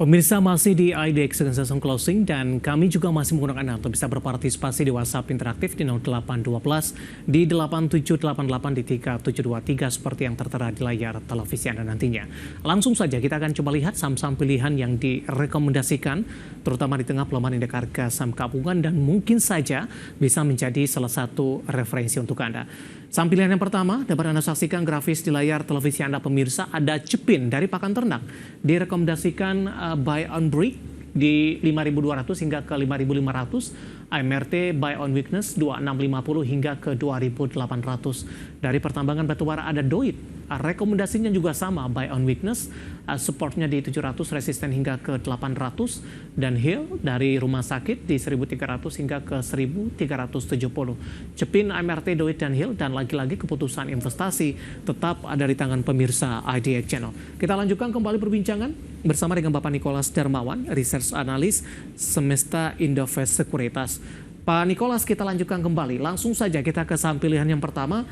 Pemirsa masih di IDX dengan session closing dan kami juga masih menggunakan Anda untuk bisa berpartisipasi di WhatsApp interaktif di 0812 di 8788 di 3723 seperti yang tertera di layar televisi Anda nantinya. Langsung saja kita akan coba lihat saham-saham pilihan yang direkomendasikan terutama di tengah pelemahan indeks harga saham gabungan dan mungkin saja bisa menjadi salah satu referensi untuk Anda. Saham pilihan yang pertama dapat Anda saksikan grafis di layar televisi Anda pemirsa, ada Cepin dari pakan ternak direkomendasikan buy on break di 5.200 hingga ke 5.500, AMRT buy on weakness 2650 hingga ke 2.800. Dari pertambangan batubara ada Doit, rekomendasinya juga sama buy on weakness, supportnya di 700, resisten hingga ke 800, dan Hill dari rumah sakit di 1.300 hingga ke 1.370. Cepin, AMRT, Doit, dan Hill, dan lagi-lagi keputusan investasi tetap ada di tangan pemirsa IDX Channel. Kita lanjutkan kembali perbincangan bersama dengan Bapak Nicholas Darmawan, Research Analyst Semesta Indovest Sekuritas. Pak Nicholas, kita lanjutkan kembali. Langsung saja kita ke saham pilihan yang pertama,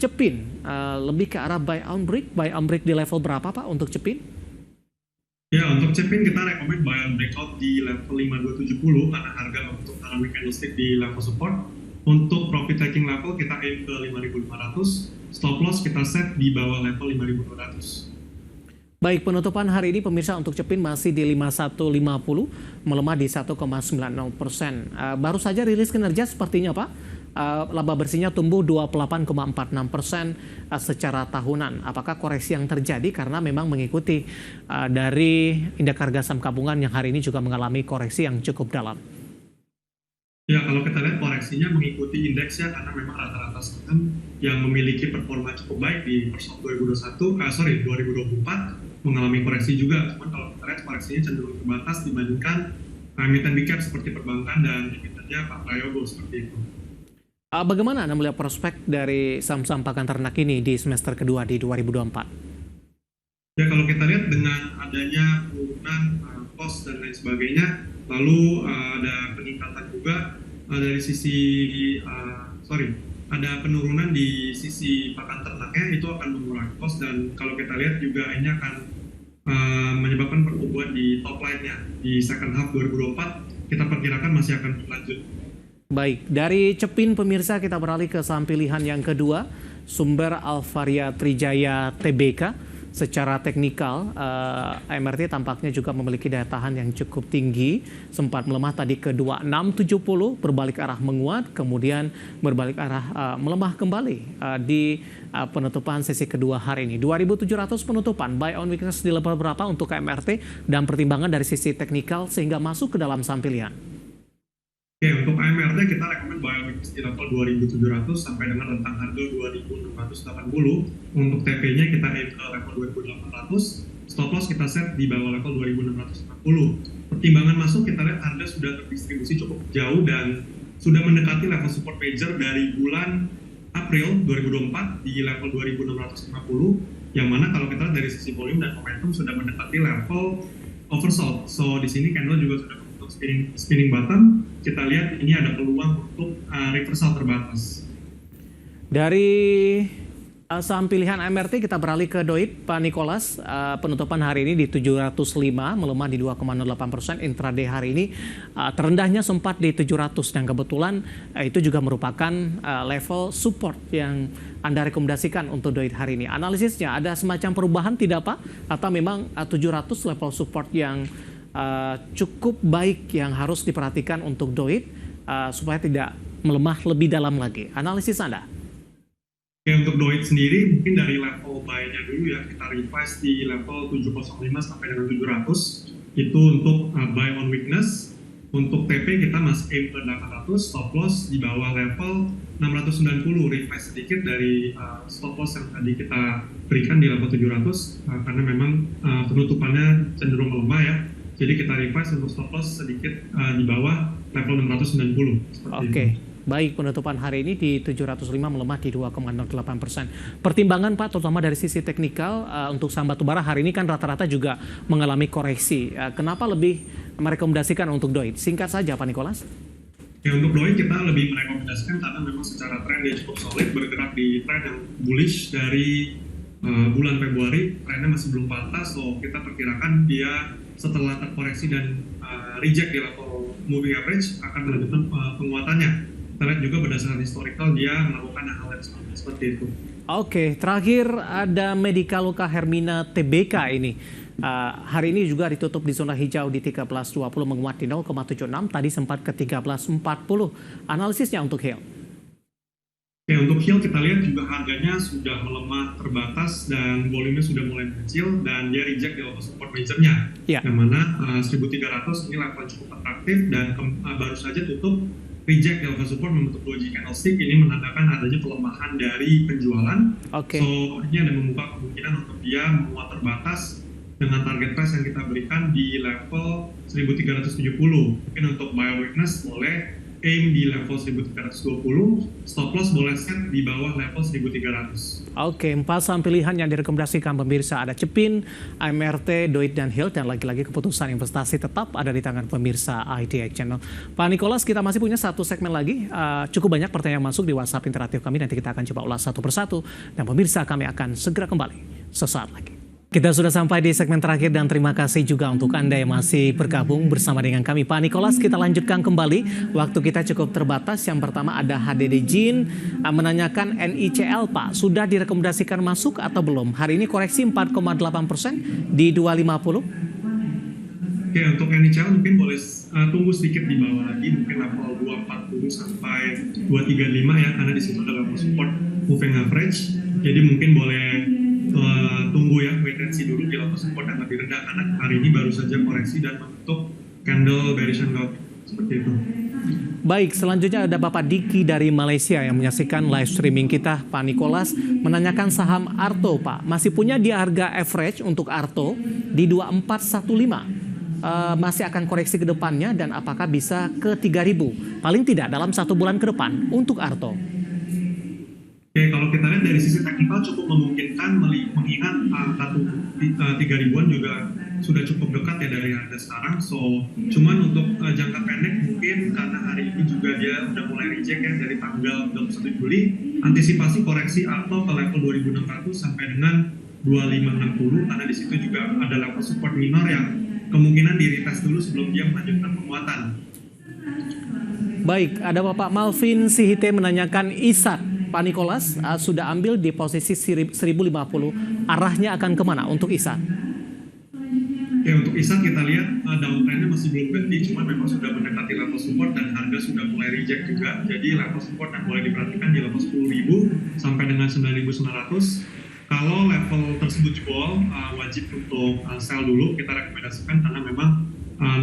Cepin. Lebih ke arah buy on break di level berapa Pak untuk Cepin? Ya, untuk Cepin kita rekomend buy on breakout di level 5270 karena harga untuk weekly candlestick di level support. Untuk profit taking level kita aim ke 5.500, stop loss kita set di bawah level 5.200. Baik, penutupan hari ini pemirsa untuk Cepin masih di 5150, melemah di 1,90%. Baru saja rilis kinerja sepertinya Pak. Laba bersihnya tumbuh 28,46% secara tahunan. Apakah koreksi yang terjadi karena memang mengikuti dari indeks harga saham gabungan yang hari ini juga mengalami koreksi yang cukup dalam? Ya, kalau kita lihat koreksinya mengikuti indeks ya, karena memang rata-rata saham yang memiliki performa cukup baik di first half 2024 mengalami koreksi juga. Cuman kalau kita lihat koreksinya cenderung terbatas dibandingkan emiten big cap seperti perbankan dan emitennya Pak Prayogo seperti itu. Bagaimana Anda melihat prospek dari saham-saham pakan ternak ini di semester kedua di 2024? Ya, kalau kita lihat dengan adanya penurunan cost dan lain sebagainya, lalu ada peningkatan juga dari sisi ada penurunan di sisi pakan ternaknya, itu akan mengurangi cost, dan kalau kita lihat juga ini akan menyebabkan pertumbuhan di top line-nya di second half 2024 kita perkirakan masih akan berlanjut. Baik, dari Cepin pemirsa kita beralih ke saham pilihan yang kedua, Sumber Alvaria Trijaya Tbk. Secara teknikal, AMRT tampaknya juga memiliki daya tahan yang cukup tinggi, sempat melemah tadi ke 2670, berbalik arah menguat, kemudian berbalik arah melemah kembali di penutupan sesi kedua hari ini. 2.700 penutupan, buy on weakness di level berapa untuk AMRT, dan pertimbangan dari sisi teknikal sehingga masuk ke dalam saham pilihan? Oke, untuk AMRT kita rekomend buy on weakness di level 2.700 sampai dengan rentang harga 2.680. Untuk TP-nya kita aim ke level 2.800, stop loss kita set di bawah level 2.640. Pertimbangan masuk kita lihat harga sudah terdistribusi cukup jauh dan sudah mendekati level support major dari bulan April 2024 di level 2.650, yang mana kalau kita lihat dari sisi volume dan momentum sudah mendekati level oversold. So di sini candle juga sudah untuk spinning bottom. Kita lihat ini ada peluang untuk reversal terbatas. Dari saham pilihan AMRT kita beralih ke Doit, Pak Nicholas. Penutupan hari ini di 705, melemah di 2,08%. Intraday hari ini terendahnya sempat di 700, dan kebetulan itu juga merupakan level support yang Anda rekomendasikan untuk Doit hari ini. Analisisnya ada semacam perubahan tidak Pak? Atau memang 700 level support yang cukup baik yang harus diperhatikan untuk Doit supaya tidak melemah lebih dalam lagi? Analisis Anda? Ya, untuk Doit sendiri mungkin dari level buy-nya dulu ya, kita revise di level 705 sampai dengan 700 itu untuk buy on weakness. Untuk TP kita masih aim ke 800, stop loss di bawah level 690, revise sedikit dari stop loss yang tadi kita berikan di level 700 karena memang penutupannya cenderung melemah ya. Jadi kita revise untuk stop loss sedikit di bawah level 690. Oke. Baik, penutupan hari ini di 705 melemah di 2,08%. Pertimbangan Pak, terutama dari sisi teknikal untuk saham batubara hari ini kan rata-rata juga mengalami koreksi. Kenapa lebih merekomendasikan untuk Doit? Singkat saja Pak Nicholas. Ya, untuk Doit kita lebih merekomendasikan karena memang secara tren dia cukup solid, bergerak di tren yang bullish dari bulan Februari trennya masih belum patah, so kita perkirakan dia setelah terkoreksi dan reject di level moving average akan melanjutkan penguatannya. Kita lihat juga berdasarkan historical dia melakukan hal yang sama seperti itu. Oke, terakhir ada Medicaluka Hermina TBK ini. Hari ini juga ditutup di zona hijau di 13.20, menguat di 0,76, tadi sempat ke 13.40. Analisisnya untuk HIL. Oke, untuk HIL kita lihat juga harganya sudah melemah terbatas dan volumenya sudah mulai kecil dan dia reject di level support major-nya. Ya. Yang mana 1.300 ini level cukup atraktif dan baru saja tutup reject di level support membentuk doji candlestick. Ini menandakan adanya pelemahan dari penjualan. Oke. So, ini ada membuka kemungkinan untuk dia menguat terbatas dengan target price yang kita berikan di level 1.370. Mungkin untuk buy weakness boleh aim di level 1.320, stop loss boleh set di bawah level 1.300. Oke, 4 saham pilihan yang direkomendasikan pemirsa ada Cepin, AMRT, Doit, dan HIL, dan lagi-lagi keputusan investasi tetap ada di tangan pemirsa IDX Channel. Pak Nicholas, kita masih punya satu segmen lagi. Cukup banyak pertanyaan masuk di WhatsApp interaktif kami, nanti kita akan coba ulas satu persatu, dan pemirsa kami akan segera kembali sesaat lagi. Kita sudah sampai di segmen terakhir dan terima kasih juga untuk Anda yang masih bergabung bersama dengan kami. Pak Nicholas, kita lanjutkan kembali. Waktu kita cukup terbatas. Yang pertama ada HDD Jin menanyakan NICL, Pak. Sudah direkomendasikan masuk atau belum? Hari ini koreksi 4,8% di 250. Oke, untuk NICL mungkin boleh tunggu sedikit di bawah lagi. Mungkin level 240 sampai 235 ya. Karena di situ ada level support moving average. Jadi mungkin boleh tunggu ya, wait and see dulu di level support yang lebih rendah karena hari ini baru saja koreksi dan membentuk candle bearish engulf seperti itu. Baik, selanjutnya ada Bapak Diki dari Malaysia yang menyaksikan live streaming kita. Pak Nicholas menanyakan saham Arto, Pak. Masih punya di harga average untuk Arto di 2415. Masih akan koreksi ke depannya dan apakah bisa ke 3.000? Paling tidak dalam 1 bulan ke depan untuk Arto. Oke, kalau kita lihat dari sisi teknikal cukup memungkinkan mengingat angka 3.000-an juga sudah cukup dekat ya dari harga sekarang. So, cuman untuk jangka pendek mungkin karena hari ini juga dia udah mulai reject ya dari tanggal 21 Juli, antisipasi koreksi atau ke level 2.600 sampai dengan 2.560 karena di situ juga ada level support minor yang kemungkinan di retest dulu sebelum dia melanjutkan penguatan. Baik, ada Bapak Malvin Sihite menanyakan ISAT. Pak Nicholas sudah ambil di posisi 1.050, arahnya akan kemana untuk ISAT? Oke, untuk ISAT kita lihat downtrendnya masih belum berhenti, cuma memang sudah mendekati level support dan harga sudah mulai reject juga. Jadi level support yang boleh diperhatikan di level 10.000 sampai dengan 9.900. Kalau level tersebut jebol, wajib untuk sell dulu, kita rekomendasikan karena memang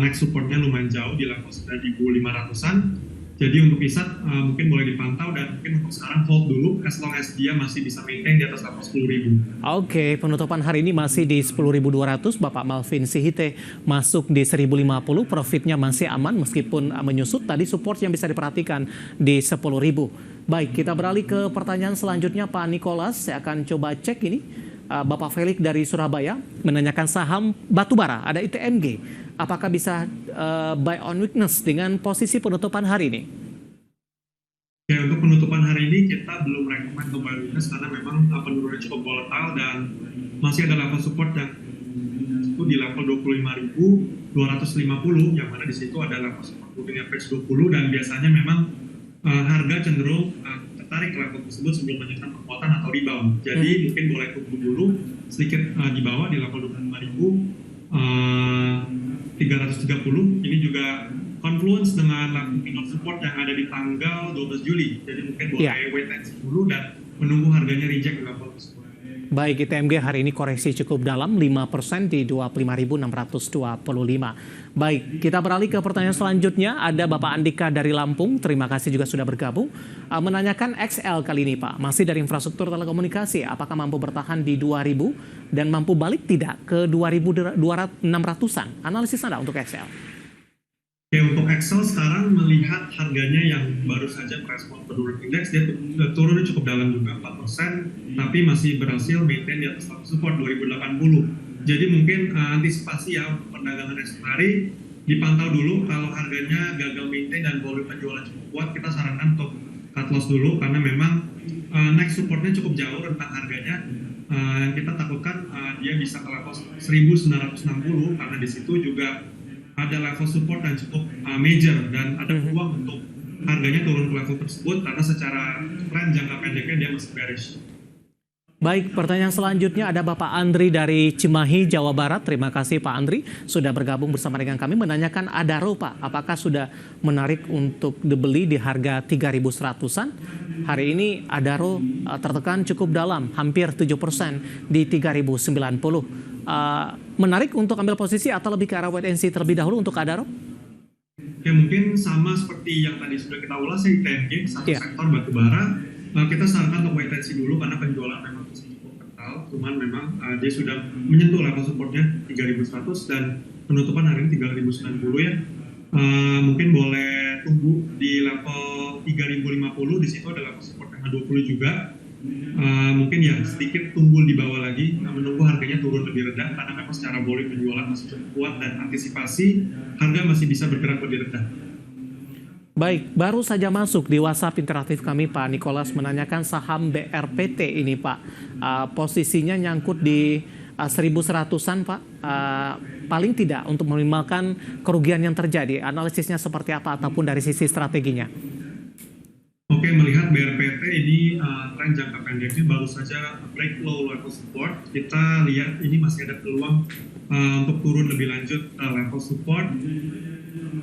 next supportnya lumayan jauh di level 9.500-an. Jadi untuk ISAT mungkin boleh dipantau dan mungkin untuk sekarang hold dulu as long as dia masih bisa maintain di atas level 10.000. Oke, penutupan hari ini masih di 10.200. Bapak Malvin Sihite masuk di 1.050, profitnya masih aman meskipun menyusut. Tadi support yang bisa diperhatikan di 10.000. Baik, kita beralih ke pertanyaan selanjutnya Pak Nicholas. Saya akan coba cek ini. Bapak Felix dari Surabaya menanyakan saham batubara, ada ITMG. Apakah bisa buy on weakness dengan posisi penutupan hari ini? Ya, untuk penutupan hari ini kita belum rekomend untuk buy weakness karena memang penurunannya cukup volatile dan masih ada level support yang itu di level 25.250 yang mana di situ ada level support moving average 20 dan biasanya memang harga cenderung tertarik ke level tersebut sebelum melanjutkan penguatan atau rebound. Jadi mungkin boleh tunggu dulu sedikit di bawah di level 25.330. Ini juga confluence dengan level minor support yang ada di tanggal 12 Juli. Jadi mungkin boleh wait and see dulu dan menunggu harganya reject di level tersebut. Baik, ITMG hari ini koreksi cukup dalam 5% di 25.625. Baik, kita beralih ke pertanyaan selanjutnya. Ada Bapak Andika dari Lampung, terima kasih juga sudah bergabung. Menanyakan XL kali ini Pak, masih dari infrastruktur telekomunikasi. Apakah mampu bertahan di 2.000 dan mampu balik tidak ke 2.600-an? Analisis Anda untuk XL. Oke, untuk Excel sekarang melihat harganya yang baru saja merespon penurunan indeks, dia turunnya cukup dalam juga 4%, tapi masih berhasil maintain di atas level support 2080. Jadi mungkin antisipasi ya untuk perdagangan esok hari dipantau dulu. Kalau harganya gagal maintain dan volume penjualan cukup kuat, kita sarankan untuk cut loss dulu karena memang next supportnya cukup jauh rentang harganya Yang kita takutkan dia bisa ke level 1960 karena di situ juga ada level support dan cukup major dan ada peluang untuk harganya turun ke level tersebut karena secara tren jangka pendeknya dia masih bearish. Baik, pertanyaan selanjutnya ada Bapak Andri dari Cimahi, Jawa Barat. Terima kasih Pak Andri sudah bergabung bersama dengan kami menanyakan Adaro Pak. Apakah sudah menarik untuk dibeli di harga 3.100-an? Hari ini Adaro tertekan cukup dalam, hampir 7% di 3.090. Menarik untuk ambil posisi atau lebih ke arah wait and see terlebih dahulu untuk Adaro? Ya mungkin sama seperti yang tadi sudah kita ulas ya, TNG, satu sektor batubara. Kita sarankan untuk wait and see dulu karena penjualan memang masih cukup kental, cuman memang dia sudah menyentuh level supportnya 3.100 dan penutupan hari ini 3.090 ya. Mungkin boleh tunggu di level 3.050, di situ ada level support yang 20 juga. Mungkin ya sedikit tunggu di bawah lagi, menunggu harganya turun lebih rendah karena memang secara volume penjualan masih cukup kuat dan antisipasi harga masih bisa bergerak lebih rendah. Baik, baru saja masuk di WhatsApp interaktif kami Pak Nicholas menanyakan saham BRPT ini Pak. Posisinya nyangkut di 1.100-an Pak. Paling tidak untuk meminimalkan kerugian yang terjadi. Analisisnya seperti apa ataupun dari sisi strateginya? Oke, melihat BRPT ini tren jangka pendeknya baru saja break low level support. Kita lihat ini masih ada peluang untuk turun lebih lanjut level support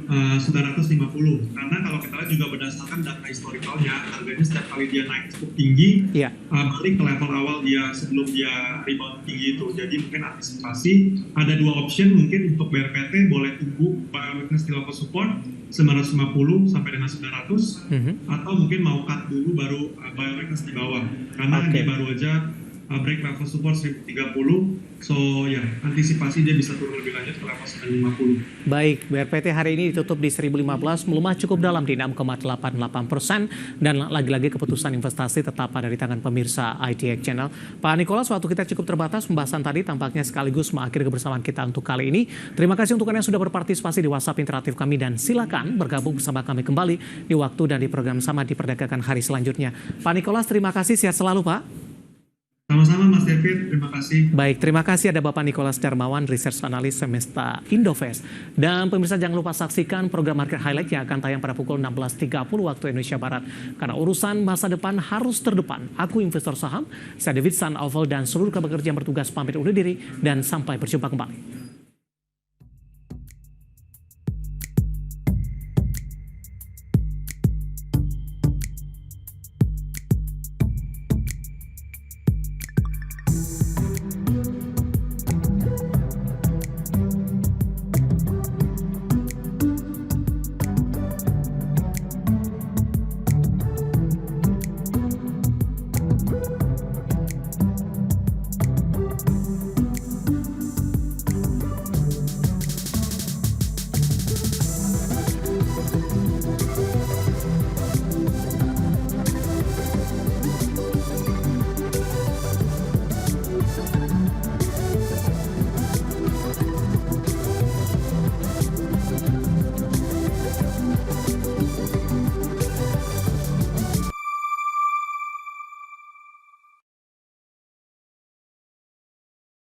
950, karena kalau kita lihat juga berdasarkan data historikalnya harganya setiap kali dia naik cukup tinggi balik ke level awal dia sebelum dia rebound tinggi itu. Jadi mungkin antisipasi ada dua option, mungkin untuk BRPT boleh tunggu buy weakness di level support 950 sampai dengan 900 atau mungkin mau cut dulu baru buy weakness di bawah karena dia baru aja break level support 1030. So ya, antisipasi dia bisa turun lebih lanjut ke level 950. Baik, BRPT hari ini ditutup di 1015, melemah cukup dalam di 6,88% dan lagi-lagi keputusan investasi tetap ada di tangan pemirsa ITX Channel. Pak Nicholas, waktu kita cukup terbatas, pembahasan tadi tampaknya sekaligus mengakhiri kebersamaan kita untuk kali ini. Terima kasih untuk Anda yang sudah berpartisipasi di WhatsApp interaktif kami dan silakan bergabung bersama kami kembali di waktu dan di program sama di perdagangan hari selanjutnya. Pak Nicholas, terima kasih, sehat selalu Pak. Sama-sama Mas David, terima kasih. Baik, terima kasih ada Bapak Nicholas Darmawan, Research Analyst Semesta Indovest. Dan pemirsa jangan lupa saksikan program Market Highlight yang akan tayang pada pukul 16.30 waktu Indonesia Barat. Karena urusan masa depan harus terdepan. Aku investor saham, saya David San Oval dan seluruh kerja yang bertugas pamit undur diri dan sampai berjumpa kembali.